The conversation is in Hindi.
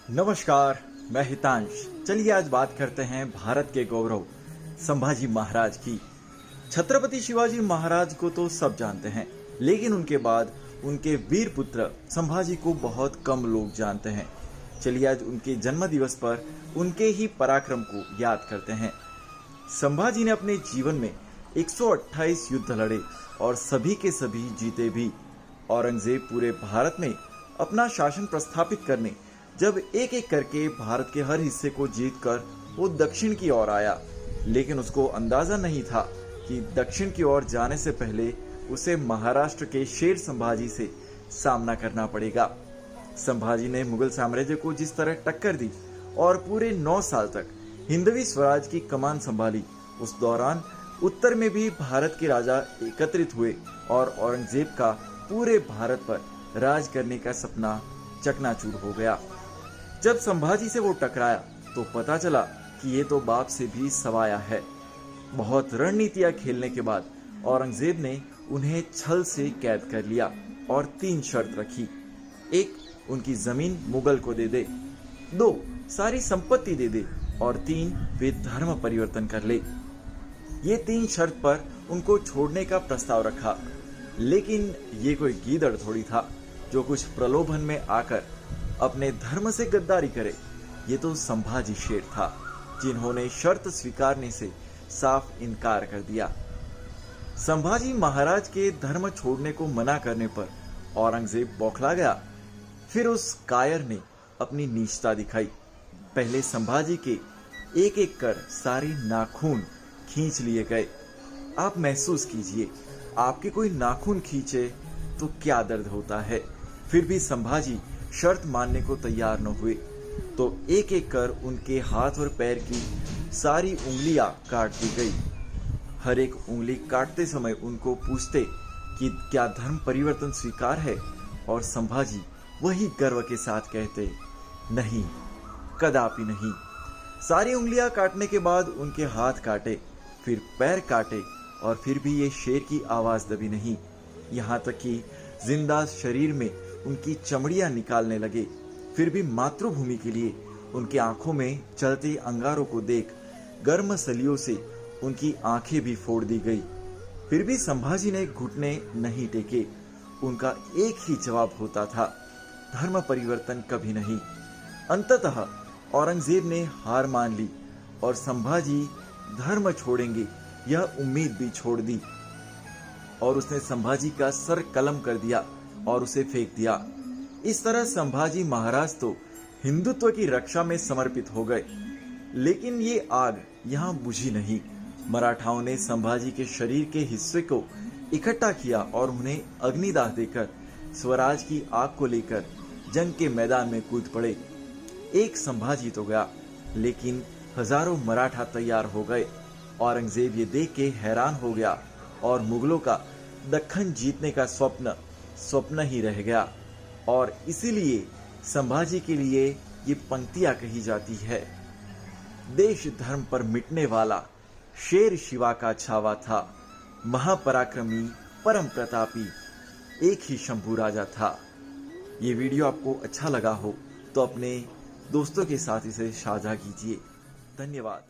नमस्कार, मैं हितांश। चलिए आज बात करते हैं भारत के गौरव संभाजी महाराज की। छत्रपति शिवाजी महाराज को तो सब जानते हैं, लेकिन उनके बाद उनके वीर पुत्र संभाजी को बहुत कम लोग जानते हैं। चलिए आज उनके जन्म दिवस पर उनके ही पराक्रम को याद करते हैं। संभाजी ने अपने जीवन में 128 युद्ध लड़े और सभी के सभी जीते भी। औरंगजेब पूरे भारत में अपना शासन प्रस्थापित करने जब एक एक करके भारत के हर हिस्से को जीतकर वो दक्षिण की ओर आया, लेकिन उसको अंदाजा नहीं था कि दक्षिण की ओर जाने से पहले उसे महाराष्ट्र के शेर संभाजी से सामना करना पड़ेगा। संभाजी ने मुगल साम्राज्य को जिस तरह टक्कर दी और पूरे 9 साल तक हिंदवी स्वराज की कमान संभाली, उस दौरान उत्तर में भी भारत के राजा एकत्रित हुए और औरंगजेब का पूरे भारत पर राज करने का सपना चकनाचूर हो गया। जब संभाजी से वो टकराया तो पता चला कि ये तो बाप से भी सवाया है। बहुत रणनीतियां खेलने के बाद औरंगजेब ने उन्हें छल से कैद कर लिया और 3 शर्त रखी। 1, उनकी जमीन मुगल को दे दे। 2, सारी संपत्ति दे दे। और 3, वे धर्म परिवर्तन कर ले। ये 3 शर्त पर उनको छोड़ने का प्रस्ताव रखा, लेकिन ये कोई गीदड़ थोड़ी था जो कुछ प्रलोभन में आकर अपने धर्म से गद्दारी करे। ये तो संभाजी शेर था, जिन्होंने शर्त स्वीकारने से साफ इनकार कर दिया। संभाजी महाराज के धर्म छोड़ने को मना करने पर औरंगजेब बौखला गया। फिर उस कायर ने अपनी नीचता दिखाई। पहले संभाजी के एक एक कर सारे नाखून खींच लिए गए। आप महसूस कीजिए, आपके कोई नाखून खींचे तो क्या दर्द होता है। फिर भी संभाजी शर्त मानने को तैयार न हुए, तो एक एक कर उनके हाथ और पैर की सारी उंगलियां काट दी गई। हर एक उंगली काटते समय उनको पूछते कि क्या धर्म परिवर्तन स्वीकार है, और संभाजी वही गर्व के साथ कहते, नहीं, कदापि नहीं। सारी उंगलियां काटने के बाद उनके हाथ काटे, फिर पैर काटे, और फिर भी ये शेर की आवाज दबी नहीं। यहाँ तक कि जिंदा शरीर में उनकी चमड़ियां निकालने लगे। फिर भी मातृभूमि के लिए उनकी आंखों में चलते अंगारों को देख गर्म सलियों से उनकी आंखें भी फोड़ दी गई। फिर भी संभाजी ने घुटने नहीं टेके। उनका एक ही जवाब होता था, धर्म परिवर्तन कभी नहीं। अंततः औरंगजेब ने हार मान ली और संभाजी धर्म छोड़ेंगे यह उम्मीद भी छोड़ दी, और उसने संभाजी का सर कलम कर दिया और उसे फेंक दिया। इस तरह संभाजी महाराज तो हिंदुत्व की रक्षा में समर्पित हो गए। लेकिन ये आग यहाँ बुझी नहीं। मराठाओं ने संभाजी के शरीर के हिस्से को इकट्ठा किया और उन्हें अग्निदाह देकर स्वराज की आग को लेकर जंग के मैदान में कूद पड़े। एक संभाजी तो गया, लेकिन हजारों मराठा तैयार हो गए। औरंगजेब ये देख के हैरान हो गया और मुगलों का दक्खन जीतने का स्वप्न ही रह गया। और इसीलिए संभाजी के लिए ये पंक्तियां कही जाती है, देश धर्म पर मिटने वाला शेर शिवा का छावा था, महापराक्रमी परम प्रतापी एक ही शंभू राजा था। ये वीडियो आपको अच्छा लगा हो तो अपने दोस्तों के साथ इसे साझा कीजिए। धन्यवाद।